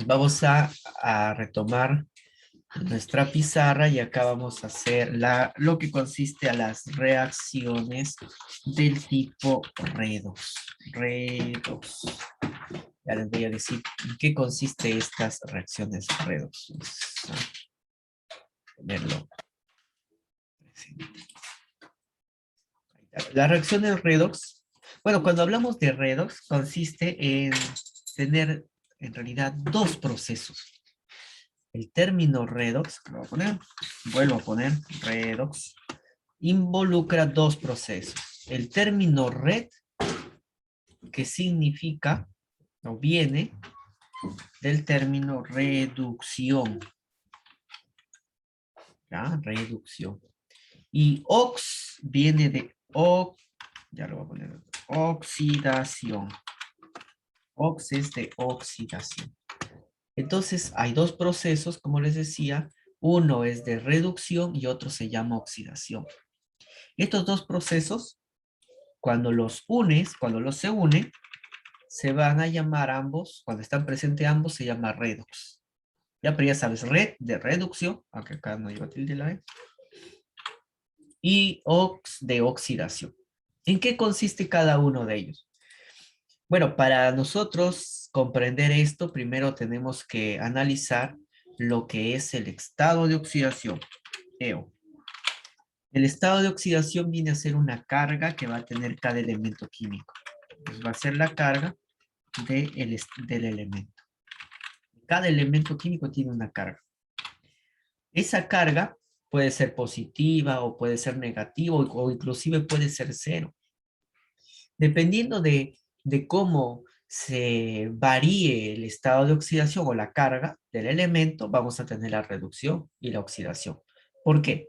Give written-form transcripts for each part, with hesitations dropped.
Vamos a retomar nuestra pizarra y acá vamos a hacer lo que consiste a las reacciones del tipo redox. Redox. Ya les voy a decir en qué consiste estas reacciones redox. Vamos a ponerlo presente. Las reacciones redox, bueno, cuando hablamos de redox, consiste en tener en realidad dos procesos. El término redox, lo voy a poner, vuelvo a poner redox, involucra dos procesos. El término red, que significa o viene del término reducción. ¿Ya? Reducción. Y ox viene de ya lo voy a poner, oxidación. Ox es de oxidación. Entonces, hay dos procesos, como les decía, uno es de reducción y otro se llama oxidación. Estos dos procesos, cuando los se unen, se van a llamar ambos, cuando están presentes ambos, se llama redox. Ya, pero ya sabes, red de reducción, aunque acá no lleva tilde la E, y ox de oxidación. ¿En qué consiste cada uno de ellos? Bueno, para nosotros comprender esto, primero tenemos que analizar lo que es el estado de oxidación, EO. El estado de oxidación viene a ser una carga que va a tener cada elemento químico. Entonces va a ser la carga del elemento. Cada elemento químico tiene una carga. Esa carga puede ser positiva o puede ser negativa o inclusive puede ser cero. Dependiendo de cómo se varíe el estado de oxidación o la carga del elemento, vamos a tener la reducción y la oxidación. ¿Por qué?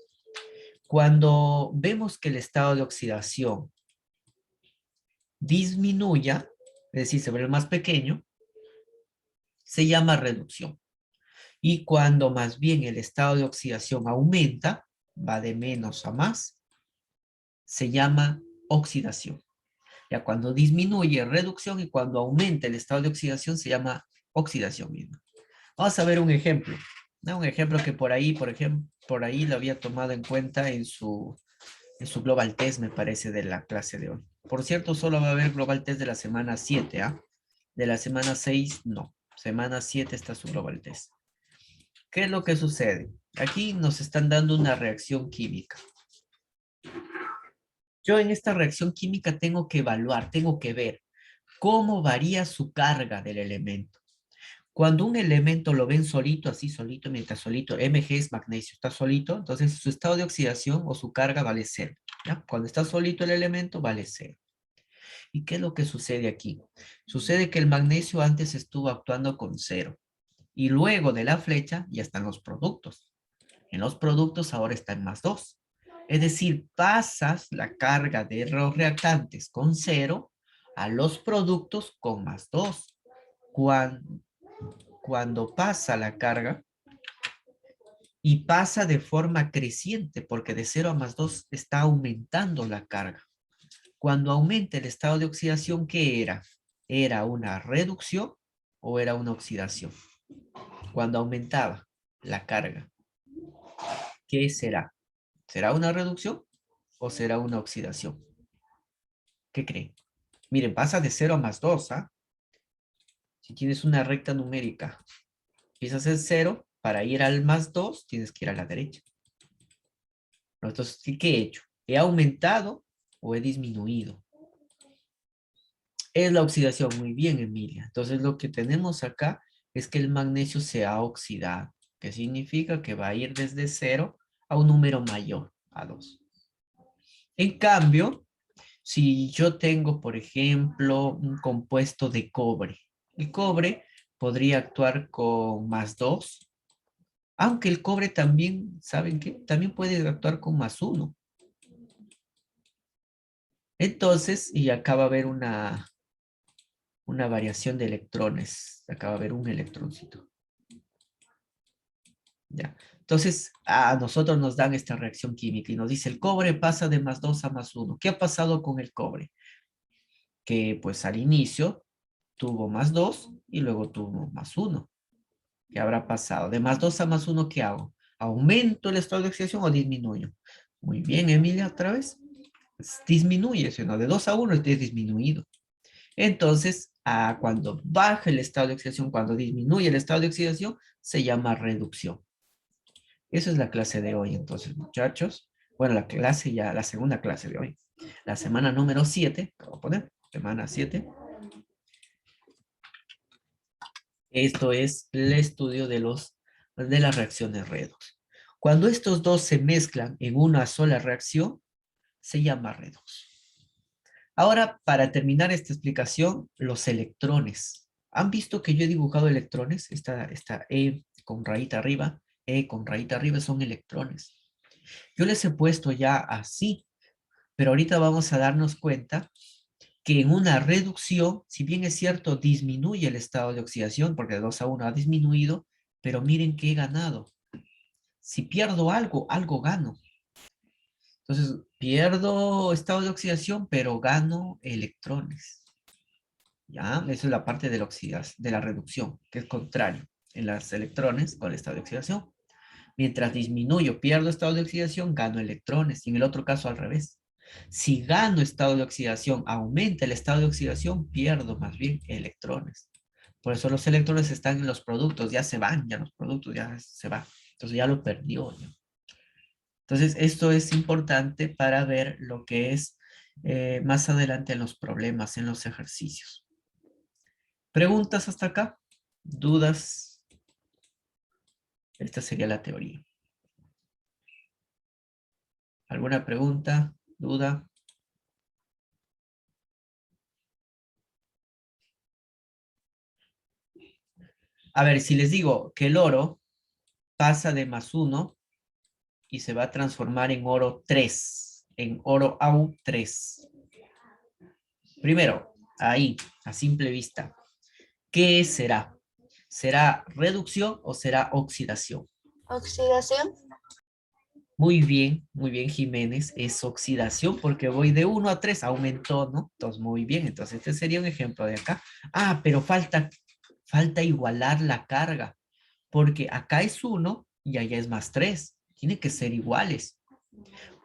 Cuando vemos que el estado de oxidación disminuya, es decir, se vuelve más pequeño, se llama reducción. Y cuando más bien el estado de oxidación aumenta, va de menos a más, se llama oxidación. Ya cuando disminuye, reducción, y cuando aumenta el estado de oxidación se llama oxidación misma. Vamos a ver un ejemplo, ¿no? Un ejemplo que por ahí, por ejemplo, por ahí lo había tomado en cuenta en su Global Test, me parece, de la clase de hoy. Por cierto, solo va a haber Global Test de la semana 7, ¿ah? De la semana 6, no. Semana 7 está su Global Test. ¿Qué es lo que sucede? Aquí nos están dando una reacción química. Yo en esta reacción química tengo que evaluar, tengo que ver cómo varía su carga del elemento. Cuando un elemento lo ven solito, así solito, mientras solito, Mg es magnesio, está solito, entonces su estado de oxidación o su carga vale cero. ¿Ya? Cuando está solito el elemento, vale cero. ¿Y qué es lo que sucede aquí? Sucede que el magnesio antes estuvo actuando con cero. Y luego de la flecha ya están los productos. En los productos ahora está en más 2. Es decir, pasas la carga de los reactantes con cero a los productos con más 2. Cuando pasa la carga y pasa de forma creciente, porque de 0 a más 2 está aumentando la carga. Cuando aumenta el estado de oxidación, ¿qué era? ¿Era una reducción o era una oxidación? Cuando aumentaba la carga, ¿qué será? ¿Será una reducción o será una oxidación? ¿Qué creen? Miren, pasa de 0 a más 2, ¿ah? Si tienes una recta numérica, empiezas en 0, para ir al más 2, tienes que ir a la derecha. Entonces, ¿qué he hecho? ¿He aumentado o he disminuido? Es la oxidación. Muy bien, Emilia. Entonces, lo que tenemos acá es que el magnesio se ha oxidado, que significa que va a ir desde 0 a un número mayor, a 2. En cambio, si yo tengo, por ejemplo, un compuesto de cobre, el cobre podría actuar con más 2, aunque el cobre también, ¿saben qué? También puede actuar con más 1. Entonces, y acá va a haber una variación de electrones. Acá va a haber un electroncito. ¿Ya? Entonces, a nosotros nos dan esta reacción química y nos dice el cobre pasa de más 2 a más 1. ¿Qué ha pasado con el cobre? Que pues al inicio tuvo más 2 y luego tuvo más 1. ¿Qué habrá pasado? De más 2 a más uno, ¿qué hago? ¿Aumento el estado de oxidación o disminuyo? Muy bien, Emilia, otra vez. Disminuye, sino de 2 a 1 es disminuido. Entonces, cuando baja el estado de oxidación, cuando disminuye el estado de oxidación, se llama reducción. Esa es la clase de hoy, entonces, muchachos. Bueno, la clase ya, la segunda clase de hoy. La semana número 7, voy a poner, semana 7. Esto es el estudio de las reacciones redox. Cuando estos dos se mezclan en una sola reacción, se llama redox. Ahora, para terminar esta explicación, los electrones. ¿Han visto que yo he dibujado electrones? Esta E con rayita arriba, E con rayita arriba son electrones. Yo les he puesto ya así, pero ahorita vamos a darnos cuenta que en una reducción, si bien es cierto, disminuye el estado de oxidación, porque de 2 a 1 ha disminuido, pero miren que he ganado. Si pierdo algo, algo gano. Entonces, pierdo estado de oxidación, pero gano electrones. ¿Ya? Esa es la parte de la de la reducción, que es contrario en los electrones con el estado de oxidación. Mientras disminuyo, pierdo estado de oxidación, gano electrones. Y en el otro caso, al revés. Si gano estado de oxidación, aumenta el estado de oxidación, pierdo más bien electrones. Por eso los electrones están en los productos, ya se van, ya los productos ya se van. Entonces ya lo perdió. ¿Ya? Entonces esto es importante para ver lo que es más adelante en los problemas, en los ejercicios. ¿Preguntas hasta acá? ¿Dudas? Esta sería la teoría. ¿Alguna pregunta? ¿Duda? A ver, si les digo que el oro pasa de +1 y se va a transformar en oro 3, en oro AU3. Primero, ahí, a simple vista, ¿qué será? ¿Será reducción o será oxidación? Oxidación. Muy bien, Jiménez, es oxidación porque voy de 1 a 3, aumentó, ¿no? Entonces, muy bien, entonces este sería un ejemplo de acá. Ah, pero falta igualar la carga, porque acá es 1 y allá es +3, tiene que ser iguales.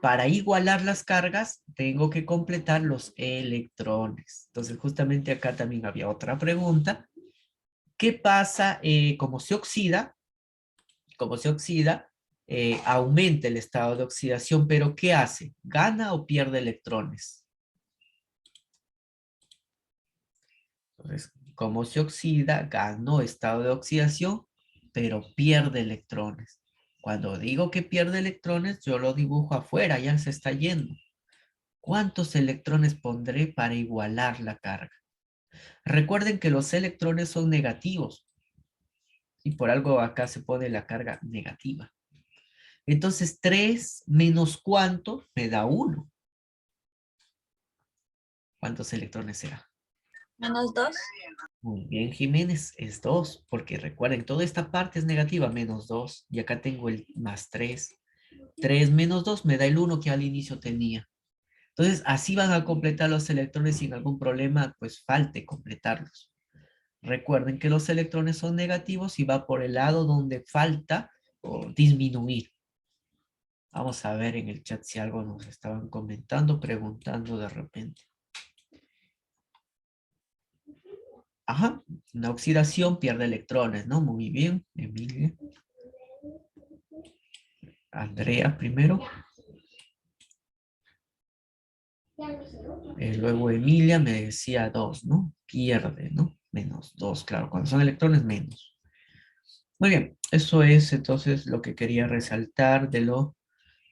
Para igualar las cargas, tengo que completar los electrones. Entonces, justamente acá también había otra pregunta. ¿Qué pasa como se oxida? Como se oxida, aumenta el estado de oxidación, pero ¿qué hace? ¿Gana o pierde electrones? Entonces, como se oxida, ganó estado de oxidación, pero pierde electrones. Cuando digo que pierde electrones, yo lo dibujo afuera, ya se está yendo. ¿Cuántos electrones pondré para igualar la carga? Recuerden que los electrones son negativos y por algo acá se pone la carga negativa. Entonces, 3 menos ¿cuánto? Me da 1. ¿Cuántos electrones será? -2. Muy bien, Jiménez, es 2, porque recuerden, toda esta parte es negativa, -2, y acá tengo el +3. 3 menos 2 me da el 1 que al inicio tenía. Entonces, así van a completar los electrones sin algún problema, pues falte completarlos. Recuerden que los electrones son negativos y va por el lado donde falta o disminuir. Vamos a ver en el chat si algo nos estaban comentando, preguntando de repente. Ajá, una oxidación pierde electrones, ¿no? Muy bien, Emilia. Andrea primero. Luego Emilia me decía 2, ¿no? Pierde, ¿no? -2, claro. Cuando son electrones, menos. Muy bien, eso es entonces lo que quería resaltar de un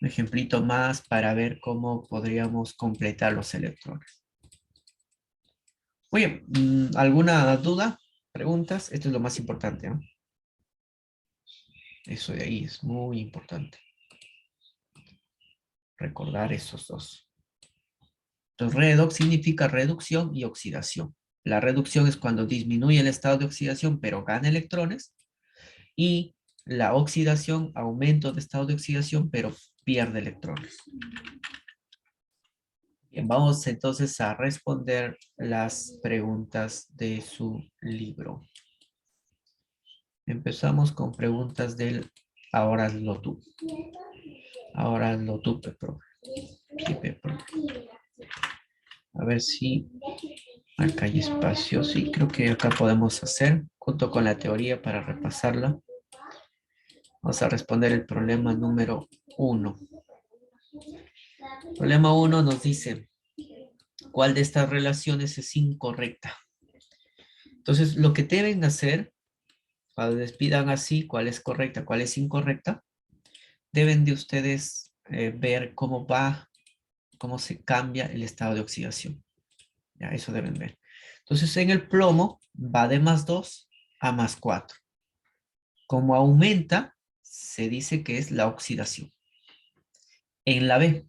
ejemplito más para ver cómo podríamos completar los electrones. Muy bien, ¿alguna duda? ¿Preguntas? Esto es lo más importante, ¿no? Eso de ahí es muy importante. Recordar esos dos. Entonces, redox significa reducción y oxidación. La reducción es cuando disminuye el estado de oxidación, pero gana electrones. Y la oxidación, aumento de estado de oxidación, pero pierde electrones. Bien, vamos entonces a responder las preguntas de su libro. Empezamos con preguntas del ahora hazlo tú. Ahora hazlo tú, Pepro. Sí, Pepro. A ver si acá hay espacio. Sí, creo que acá podemos hacer, junto con la teoría para repasarla. Vamos a responder el problema número 1. Problema 1 nos dice, ¿cuál de estas relaciones es incorrecta? Entonces, lo que deben hacer, cuando les pidan así, cuál es correcta, cuál es incorrecta, deben de ustedes ver cómo va, cómo se cambia el estado de oxidación. Ya, eso deben ver. Entonces, en el plomo va de +2 a +4. Como aumenta, se dice que es la oxidación. En la B,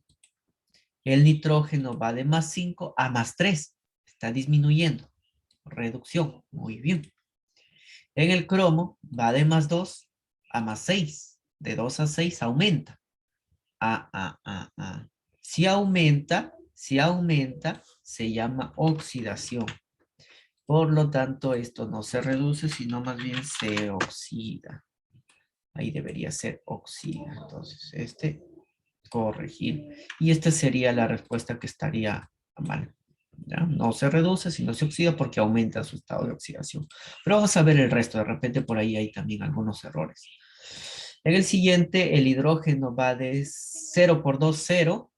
el nitrógeno va de +5 a +3. Está disminuyendo. Reducción. Muy bien. En el cromo va de +2 a +6. De 2 a 6 aumenta. Si aumenta, se llama oxidación. Por lo tanto, esto no se reduce, sino más bien se oxida. Ahí debería ser oxida. Entonces, corregir. Y esta sería la respuesta que estaría mal. ¿Ya? No se reduce, sino se oxida porque aumenta su estado de oxidación. Pero vamos a ver el resto. De repente por ahí hay también algunos errores. En el siguiente, el hidrógeno va de 0 por 2, 0,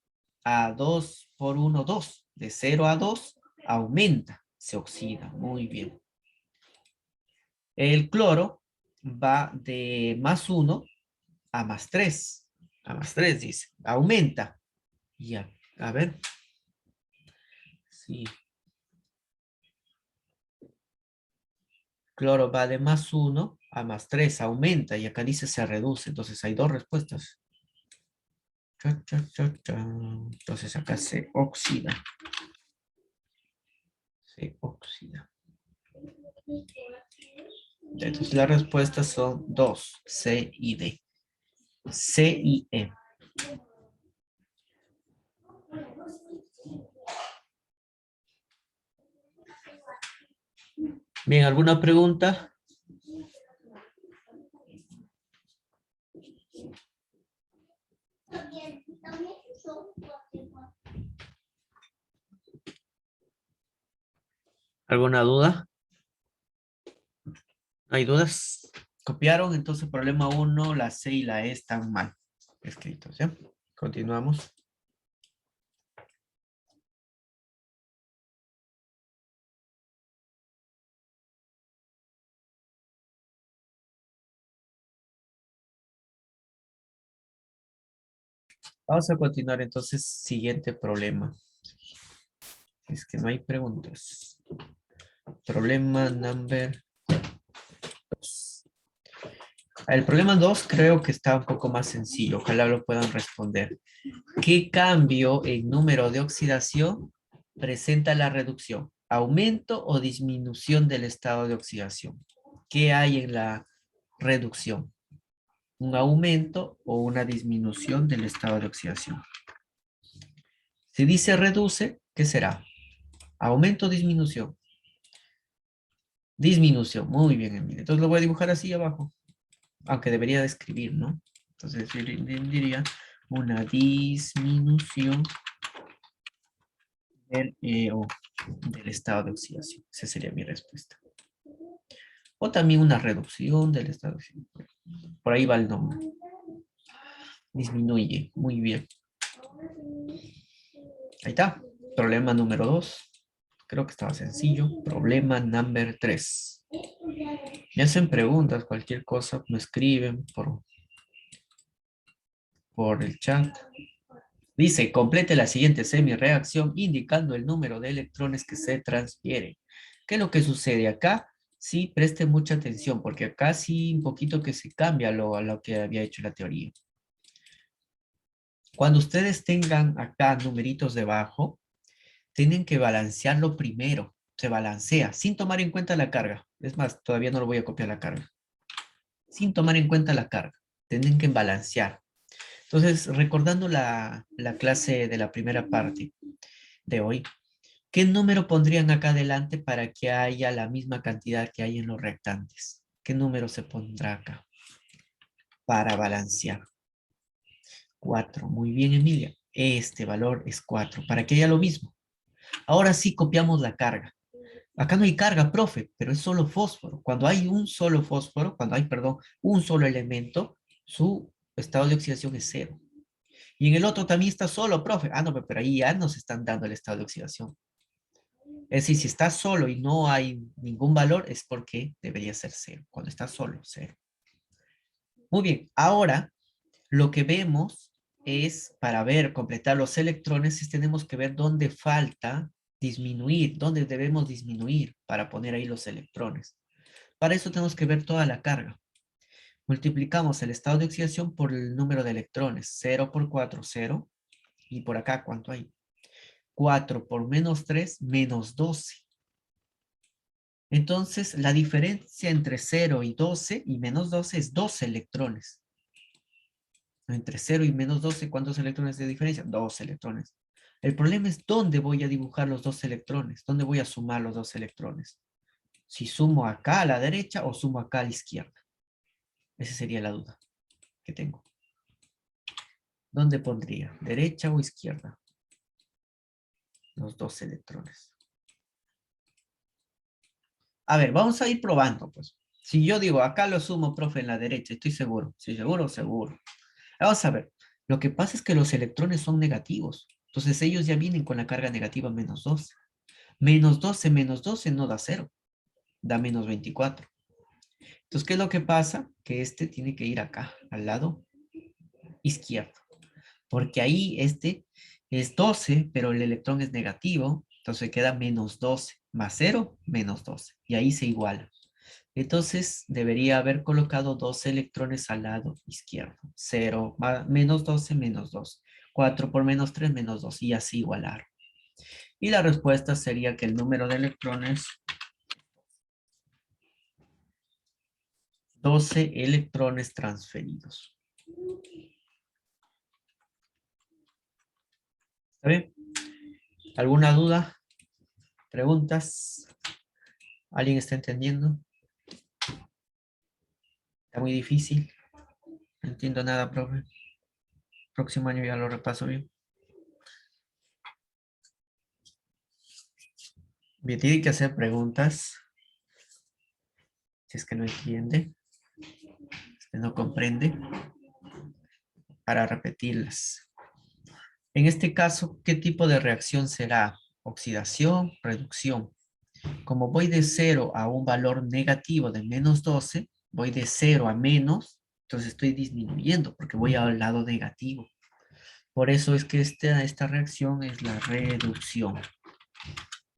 a 2 por 1, 2. De 0 a 2, aumenta, se oxida. Muy bien. El cloro va de +1 a +3. A +3 dice. Aumenta. Ya, a ver. Sí. Cloro va de +1 a +3. Aumenta. Y acá dice se reduce. Entonces hay dos respuestas. Cha, cha, cha, cha. Entonces acá se oxida. Se oxida. Entonces las respuestas son 2, C y D. C y E. Bien, ¿alguna pregunta? ¿Alguna duda? ¿No hay dudas? ¿Copiaron? Entonces, problema 1, la C y la E están mal escritos, ¿ya? Continuamos. Vamos a continuar entonces, siguiente problema. Es que no hay preguntas. Problema number 2. El problema 2 creo que está un poco más sencillo. Ojalá lo puedan responder. ¿Qué cambio en número de oxidación presenta la reducción? ¿Aumento o disminución del estado de oxidación? ¿Qué hay en la reducción? ¿Un aumento o una disminución del estado de oxidación? Si dice reduce, ¿qué será? ¿Aumento o disminución? Disminución, muy bien, Emilia. Entonces lo voy a dibujar así abajo, aunque debería de escribir, ¿no? Entonces yo diría una disminución del estado de oxidación. Esa sería mi respuesta. O también una reducción del estado de oxidación. Por ahí va el nombre. Disminuye, muy bien. Ahí está. Problema número 2. Creo que estaba sencillo. Problema number 3. Me hacen preguntas, cualquier cosa, me escriben por el chat. Dice, complete la siguiente semi-reacción indicando el número de electrones que se transfieren. ¿Qué es lo que sucede acá? Sí, preste mucha atención, porque acá sí un poquito que se cambia a lo que había hecho la teoría. Cuando ustedes tengan acá numeritos debajo, tienen que balancearlo primero. Se balancea, sin tomar en cuenta la carga. Es más, todavía no lo voy a copiar la carga. Sin tomar en cuenta la carga. Tienen que balancear. Entonces, recordando la clase de la primera parte de hoy, ¿qué número pondrían acá adelante para que haya la misma cantidad que hay en los reactantes? ¿Qué número se pondrá acá? Para balancear. 4. Muy bien, Emilia. Este valor es 4. Para que haya lo mismo. Ahora sí copiamos la carga. Acá no hay carga, profe, pero es solo fósforo. Cuando hay un solo fósforo, cuando hay, perdón, un solo elemento, su estado de oxidación es 0. Y en el otro también está solo, profe. Ah, no, pero ahí ya nos están dando el estado de oxidación. Es decir, si está solo y no hay ningún valor, es porque debería ser 0. Cuando está solo, 0. Muy bien, ahora lo que vemos es, para ver, completar los electrones, es tenemos que ver dónde falta disminuir, dónde debemos disminuir para poner ahí los electrones. Para eso tenemos que ver toda la carga. Multiplicamos el estado de oxidación por el número de electrones. 0 por 4, 0. Y por acá, ¿cuánto hay? 4 por menos 3, menos 12. Entonces, la diferencia entre 0 y 12 y menos 12 es 12 electrones. Entre 0 y menos 12, ¿cuántos electrones de diferencia? 2 electrones. El problema es dónde voy a dibujar los 2 electrones. ¿Dónde voy a sumar los 2 electrones? Si sumo acá a la derecha o sumo acá a la izquierda. Esa sería la duda que tengo. ¿Dónde pondría? ¿Derecha o izquierda? Los 2 electrones. A ver, vamos a ir probando, pues. Si yo digo, acá lo sumo, profe, en la derecha, estoy seguro. ¿Sí, seguro? Seguro. Vamos a ver. Lo que pasa es que los electrones son negativos. Entonces ellos ya vienen con la carga negativa menos 12. Menos 12 no da 0. Da menos 24. Entonces, ¿qué es lo que pasa? Que este tiene que ir acá, al lado izquierdo. Porque ahí este es 12, pero el electrón es negativo. Entonces queda menos 12. Más 0, menos 12. Y ahí se iguala. Entonces debería haber colocado 12 electrones al lado izquierdo. 0, menos 12, menos 2. 4 por menos 3, menos 2. Y así igualar. Y la respuesta sería que el número de electrones, 12 electrones transferidos. ¿Está bien? ¿Alguna duda? ¿Preguntas? ¿Alguien está entendiendo? ¿Está muy difícil? No entiendo nada, profe. Próximo año ya lo repaso bien. Bien, tiene que hacer preguntas. Si es que no entiende, si es que no comprende, para repetirlas. En este caso, ¿qué tipo de reacción será? Oxidación, reducción. Como voy de 0 a un valor negativo de menos 12, voy de 0 a menos, entonces estoy disminuyendo porque voy al lado negativo. Por eso es que esta reacción es la reducción.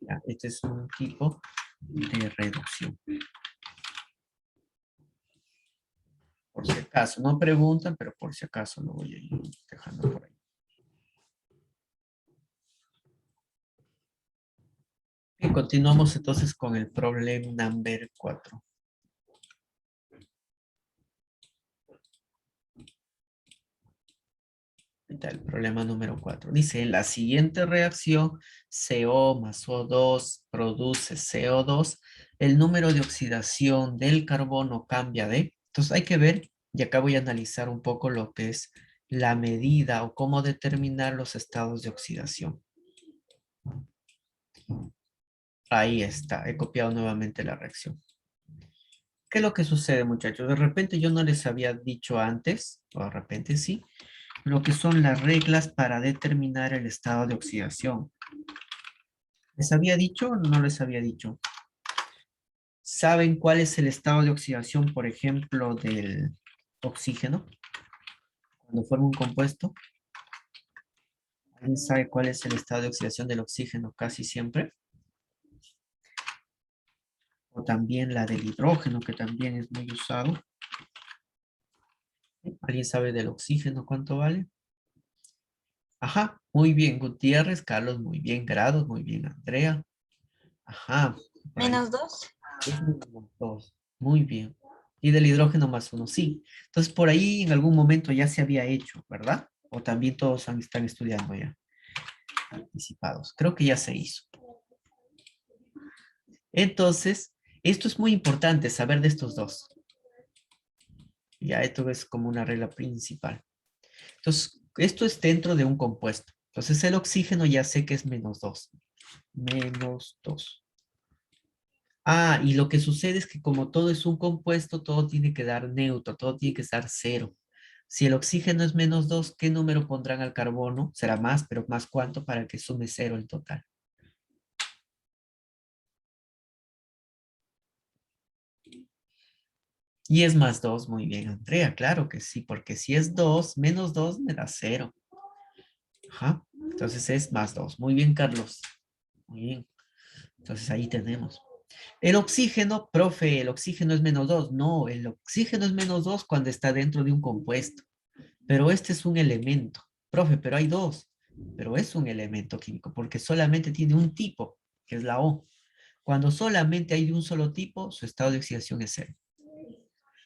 Ya, este es un tipo de reducción. Por si acaso, no preguntan, pero por si acaso lo voy a ir dejando por ahí. Y continuamos entonces con el problem number 4. El problema número 4. Dice, en la siguiente reacción, CO más O2 produce CO2. El número de oxidación del carbono cambia de... Entonces hay que ver, y acá voy a analizar un poco lo que es la medida o cómo determinar los estados de oxidación. Ahí está, he copiado nuevamente la reacción. ¿Qué es lo que sucede, muchachos? De repente yo no les había dicho antes, o de repente sí, lo que son las reglas para determinar el estado de oxidación. ¿Les había dicho o no les había dicho? ¿Saben cuál es el estado de oxidación, por ejemplo, del oxígeno? Cuando forma un compuesto. ¿Alguien sabe cuál es el estado de oxidación del oxígeno casi siempre? O también la del hidrógeno, que también es muy usado. ¿Alguien sabe del oxígeno cuánto vale? Ajá, muy bien, Gutiérrez, Carlos, muy bien, Grados, muy bien, Andrea. Ajá, por ahí. Menos 2. Es menos 2. Muy bien. Y del hidrógeno más 1, sí. Entonces, por ahí en algún momento ya se había hecho, ¿verdad? O también todos están estudiando ya, anticipados. Creo que ya se hizo. Entonces, esto es muy importante, saber de estos dos. Ya esto es como una regla principal. Entonces, esto es dentro de un compuesto. Entonces, el oxígeno ya sé que es -2. -2. Ah, y lo que sucede es que como todo es un compuesto, todo tiene que dar neutro, todo tiene que estar cero. Si el oxígeno es -2, ¿qué número pondrán al carbono? Será más, pero ¿más cuánto para que sume cero el total? Y es +2, muy bien, Andrea, claro que sí, porque si es 2, -2 me da cero. Ajá, entonces es +2. Muy bien, Carlos. Muy bien. Entonces ahí tenemos. El oxígeno, profe, el oxígeno es -2. No, el oxígeno es -2 cuando está dentro de un compuesto. Pero este es un elemento. Profe, pero hay dos. Pero es un elemento químico porque solamente tiene un tipo, que es la O. Cuando solamente hay de un solo tipo, su estado de oxidación es cero.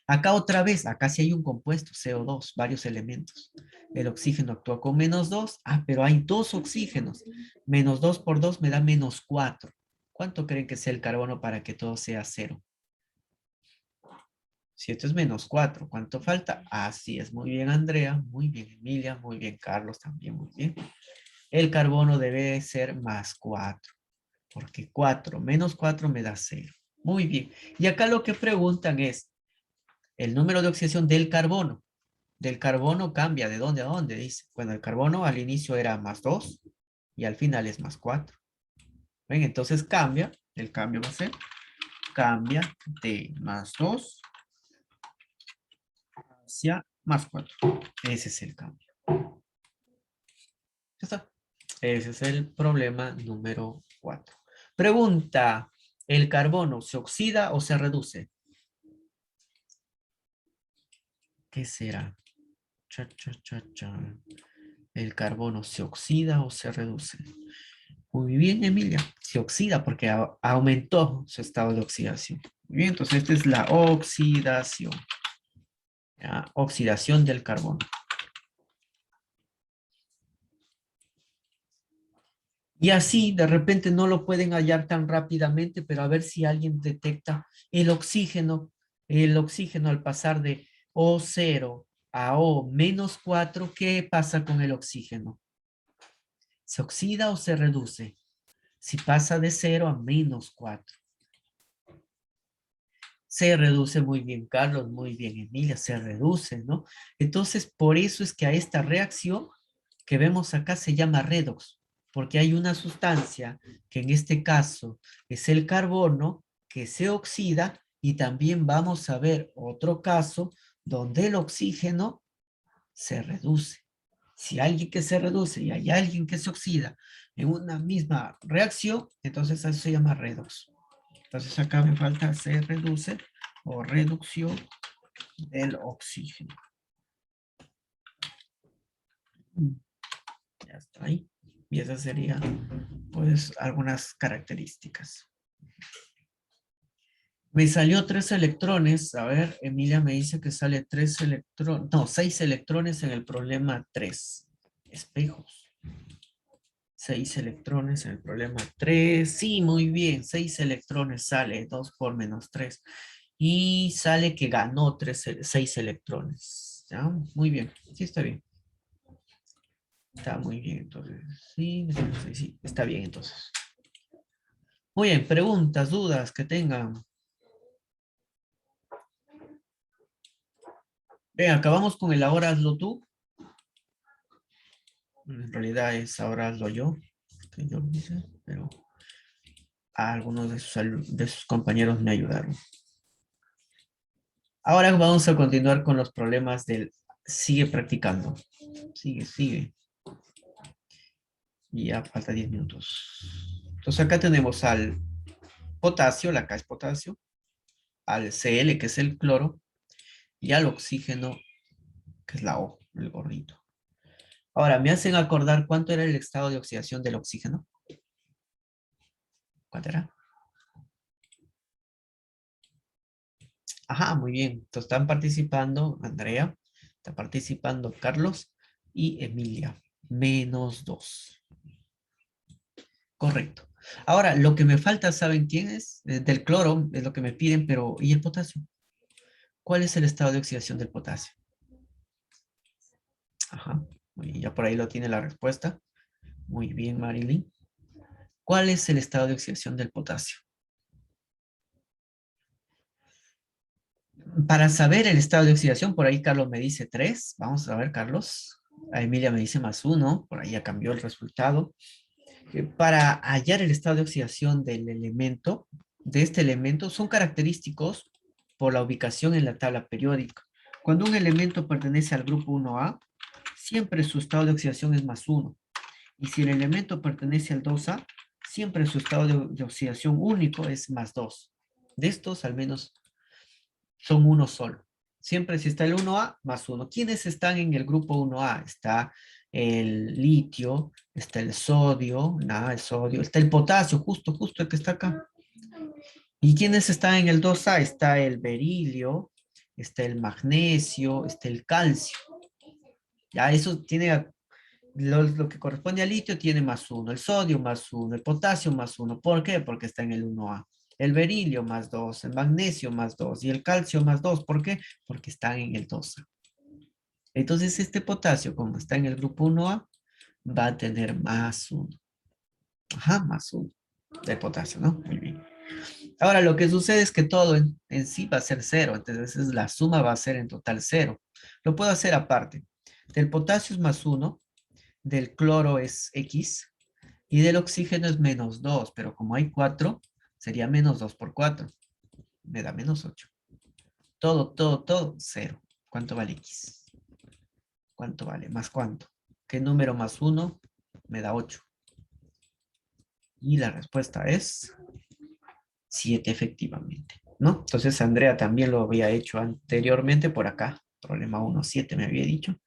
Acá otra vez, acá sí hay un compuesto, CO2, varios elementos. El oxígeno actúa con -2. Ah, pero hay dos oxígenos. -2 por 2 me da -4. ¿Cuánto creen que sea el carbono para que todo sea cero? Si esto es -4, ¿cuánto falta? Así es, muy bien Andrea, muy bien Emilia, muy bien Carlos también, muy bien. El carbono debe ser +4, porque 4 menos 4 me da 0. Muy bien. Y acá lo que preguntan es el número de oxidación del carbono. Del carbono cambia, ¿de dónde a dónde? Dice. Bueno, el carbono al inicio era +2 y al final es +4. ¿Ven? Entonces cambia, el cambio va a ser, cambia de +2 hacia +4. Ese es el cambio. Ya está. Ese es el problema número 4. Pregunta, ¿el carbono se oxida o se reduce? ¿Qué será? Cha, cha, cha, cha. ¿El carbono se oxida o se reduce? Muy bien, Emilia. Se oxida porque aumentó su estado de oxidación. Muy bien, entonces esta es la oxidación. ¿Ya? Oxidación del carbono. Y así de repente no lo pueden hallar tan rápidamente, pero a ver si alguien detecta el oxígeno al pasar de O0 a O-4, ¿qué pasa con el oxígeno? ¿Se oxida o se reduce? Si pasa de 0 a -4. Se reduce, muy bien, Carlos, muy bien, Emilia, se reduce, ¿no? Entonces, por eso es que a esta reacción que vemos acá se llama redox, porque hay una sustancia que en este caso es el carbono que se oxida y también vamos a ver otro caso donde el oxígeno se reduce. Si hay alguien que se reduce y hay alguien que se oxida en una misma reacción, entonces eso se llama redox. Entonces acá me falta se reduce o reducción del oxígeno. Ya está ahí. Y esas serían, pues, algunas características. Me salió 3 electrones. A ver, Emilia me dice que sale 3 electrones, no, 6 electrones en el problema 3. Espejos. 6 electrones en el problema 3. Sí, muy bien. 6 electrones sale. 2 por -3. Y sale que ganó 6 electrones. ¿Ya? Muy bien. Sí, está bien. Está muy bien, entonces. Sí, sí, sí, está bien, entonces. Muy bien, preguntas, dudas que tengan. Bien, acabamos con el ahora hazlo tú. En realidad es ahora hazlo yo, que yo lo hice, pero algunos de sus compañeros me ayudaron. Ahora vamos a continuar con los problemas del sigue practicando. Sigue, sigue. Y ya falta 10 minutos. Entonces acá tenemos al potasio, la K es potasio, al Cl, que es el cloro, y al oxígeno, que es la O, el gordito. Ahora, ¿me hacen acordar cuánto era el estado de oxidación del oxígeno? ¿Cuánto era? Ajá, muy bien. Entonces están participando Andrea, está participando Carlos y Emilia. -2. Correcto. Ahora, lo que me falta, ¿saben quién es? Del cloro, es lo que me piden, pero ¿y el potasio? ¿Cuál es el estado de oxidación del potasio? Ajá. Muy bien, ya por ahí lo tiene la respuesta. Muy bien, Marilyn. ¿Cuál es el estado de oxidación del potasio? Para saber el estado de oxidación, por ahí Carlos me dice 3. Vamos a ver, Carlos. A Emilia me dice +1. Por ahí ya cambió el resultado. Para hallar el estado de oxidación del elemento, de este elemento, son característicos por la ubicación en la tabla periódica. Cuando un elemento pertenece al grupo 1A, siempre su estado de oxidación es +1. Y si el elemento pertenece al 2A, siempre su estado de oxidación único es +2. De estos, al menos, son uno solo. Siempre si está el 1A, +1. ¿Quiénes están en el grupo 1A? Está el litio, está el sodio, nada, el sodio, está el potasio, justo el que está acá. ¿Y quiénes están en el 2A? Está el berilio, está el magnesio, está el calcio. Ya eso tiene, lo que corresponde al litio tiene +1, el sodio +1, el potasio +1. ¿Por qué? Porque está en el 1A. El berilio +2, el magnesio +2 y el calcio +2. ¿Por qué? Porque están en el 2A. Entonces este potasio, como está en el grupo 1A, va a tener +1. Ajá, +1 de potasio, ¿no? Muy bien. Ahora lo que sucede es que todo en sí va a ser 0, entonces la suma va a ser en total 0. Lo puedo hacer aparte. Del potasio es +1, del cloro es X y del oxígeno es -2, pero como hay 4, sería -2 por 4. Me da -8. Todo, 0. ¿Cuánto vale X? ¿Cuánto vale? ¿Más cuánto? ¿Qué número +1? Me da 8. Y la respuesta es 7 efectivamente, ¿no? Entonces Andrea también lo había hecho anteriormente por acá. Problema 1, 7 me había dicho.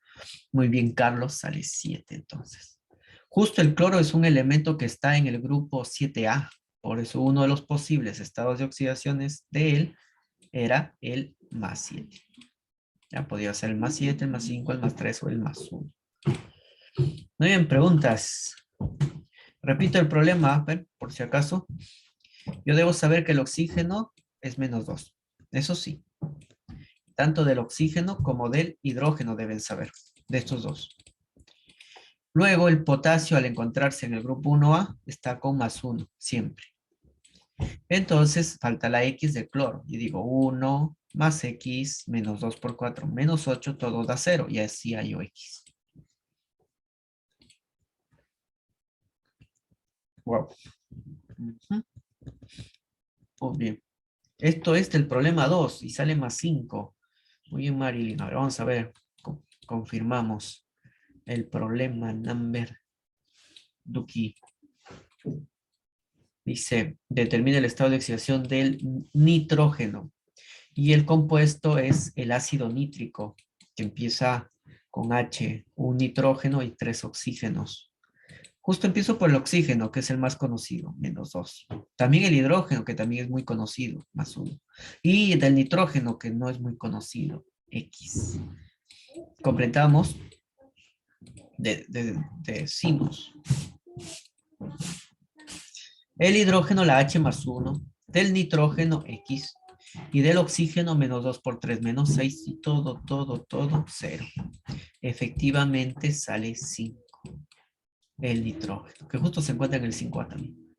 Muy bien, Carlos, sale 7 entonces. Justo el cloro es un elemento que está en el grupo 7A. Por eso uno de los posibles estados de oxidaciones de él era el +7. Ya podía ser el +7, el +5, el +3 o el +1. Muy bien, preguntas. Repito el problema, a ver, por si acaso. Yo debo saber que el oxígeno es -2. Eso sí, tanto del oxígeno como del hidrógeno deben saber, de estos dos. Luego el potasio al encontrarse en el grupo 1A está con +1, siempre. Entonces falta la X del cloro. Y digo 1 más X menos 2 por 4 menos 8, todo da 0. Y así hay X. Wow. Muy bien. Esto es del problema 2 y sale +5. Muy bien, Marilyn. Ahora vamos a ver. Confirmamos el problema number Duki. Dice, determina el estado de oxidación del nitrógeno. Y el compuesto es el ácido nítrico, que empieza con H, un nitrógeno y 3 oxígenos. Justo empiezo por el oxígeno, que es el más conocido, -2. También el hidrógeno, que también es muy conocido, +1. Y del nitrógeno, que no es muy conocido, X. Completamos, decimos. El hidrógeno, la H +1. Del nitrógeno, X. Y del oxígeno, -2 por 3, -6. Y todo, 0. Efectivamente sale 5. El nitrógeno, que justo se encuentra en el 5A también.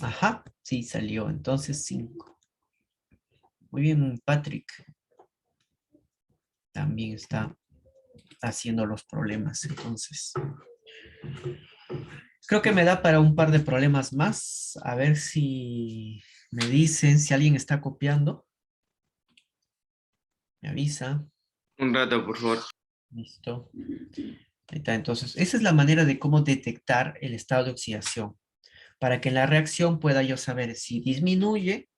Ajá, sí salió, entonces 5. Muy bien, Patrick. También está haciendo los problemas, entonces. Creo que me da para un par de problemas más. A ver si me dicen si alguien está copiando. Me avisa. Un rato, por favor. Listo. Ahí está, entonces, esa es la manera de cómo detectar el estado de oxidación. Para que en la reacción pueda yo saber si disminuye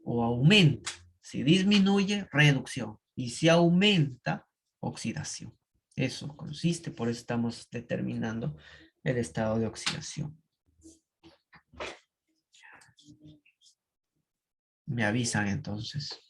o aumenta. Si disminuye, reducción. Y si aumenta, oxidación. Eso consiste, por eso estamos determinando el estado de oxidación. Me avisan entonces.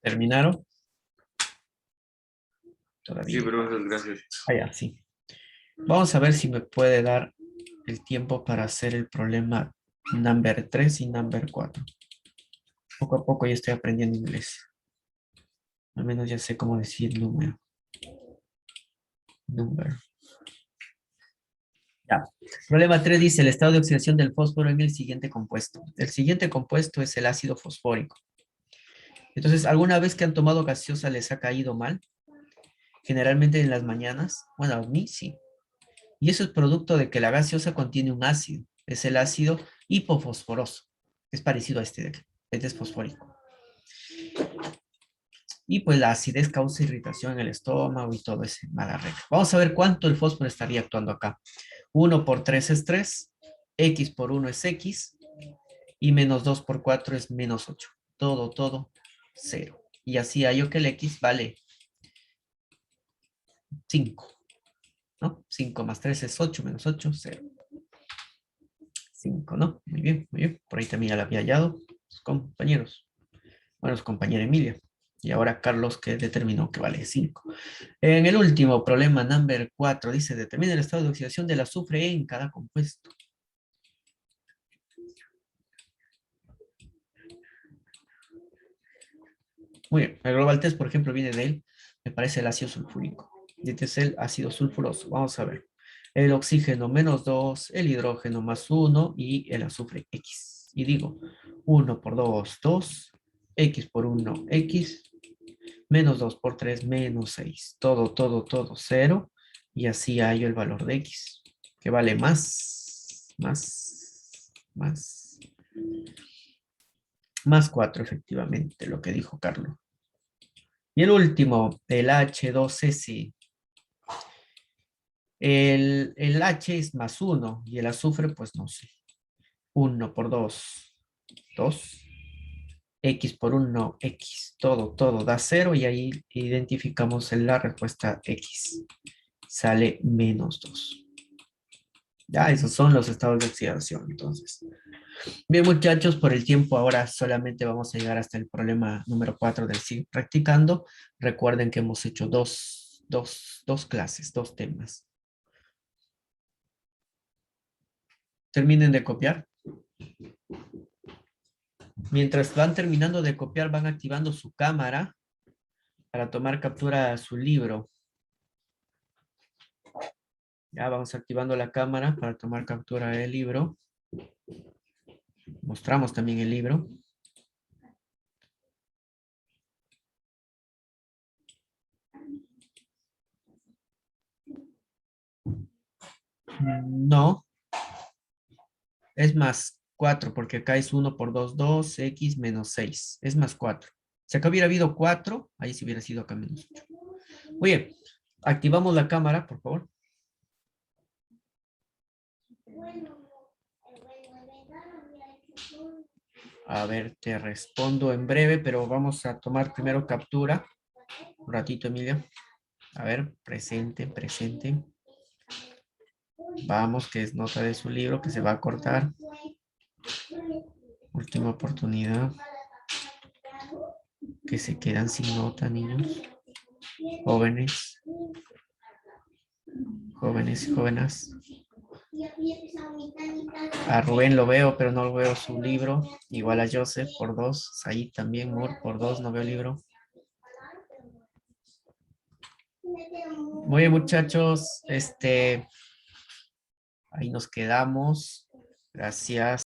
¿Terminaron? Sí, Todavía. profesor, gracias. Ah, ya, sí. Vamos a ver si me puede dar el tiempo para hacer el problema number 3 y number 4. Poco a poco ya estoy aprendiendo inglés. Al menos ya sé cómo decir número. Number. Ya. Problema 3 dice el estado de oxidación del fósforo en el siguiente compuesto. El siguiente compuesto es el ácido fosfórico. Entonces, ¿alguna vez que han tomado gaseosa les ha caído mal? Generalmente en las mañanas. Bueno, a mí sí. Y eso es producto de que la gaseosa contiene un ácido. Es el ácido hipofosforoso. Es parecido a este de aquí. Este es fosfórico. Y pues la acidez causa irritación en el estómago y todo ese malarreca. Vamos a ver cuánto el fósforo estaría actuando acá. 1 por 3 es 3, x por 1 es x, y menos 2 por 4 es menos 8. Todo, 0. Y así hallo que el x vale 5, ¿no? 5 más 3 es 8, menos 8, 0. 5, ¿no? Muy bien, muy bien. Por ahí también ya la había hallado sus compañeros. Bueno, su compañera Emilia. Y ahora Carlos que determinó que vale 5. En el último problema, number 4, dice, determina el estado de oxidación del azufre en cada compuesto. Muy bien, el global test, por ejemplo, viene de él, me parece el ácido sulfúrico. Y este es el ácido sulfuroso. Vamos a ver. El oxígeno menos 2, el hidrógeno más 1 y el azufre X. Y digo, 1 por 2, 2, X por 1, X, menos 2 por 3, menos 6. Todo, 0. Y así hallo el valor de X, que vale más 4, efectivamente, lo que dijo Carlos. Y el último, el H2S. El H es más 1 y el azufre, pues no sé. 1 por 2, 2. X por 1, X. Todo da 0 y ahí identificamos la respuesta X. Sale menos 2. Ya, esos son los estados de oxidación, entonces. Bien, muchachos, por el tiempo ahora solamente vamos a llegar hasta el problema número 4 del SIG practicando. Recuerden que hemos hecho dos clases, dos temas. Terminen de copiar. Mientras van terminando de copiar, van activando su cámara para tomar captura a su libro. Ya vamos activando la cámara para tomar captura del libro. Mostramos también el libro. No, es más 4, porque acá es 1 por 2, 2, x menos 6. Es más 4. Si acá hubiera habido 4, ahí sí hubiera sido acá menos 8. Muy bien, activamos la cámara, por favor. A ver, te respondo en breve, pero vamos a tomar primero captura. Un ratito, Emilia. A ver, presente. Vamos, que es nota de su libro que se va a cortar. Última oportunidad. Que se quedan sin nota, niños. Jóvenes. Jóvenes y jóvenes. A Rubén lo veo, pero no veo su libro. Igual a Joseph por 2. Said también, Moore por 2, no veo el libro. Muy bien, muchachos. Ahí nos quedamos. Gracias.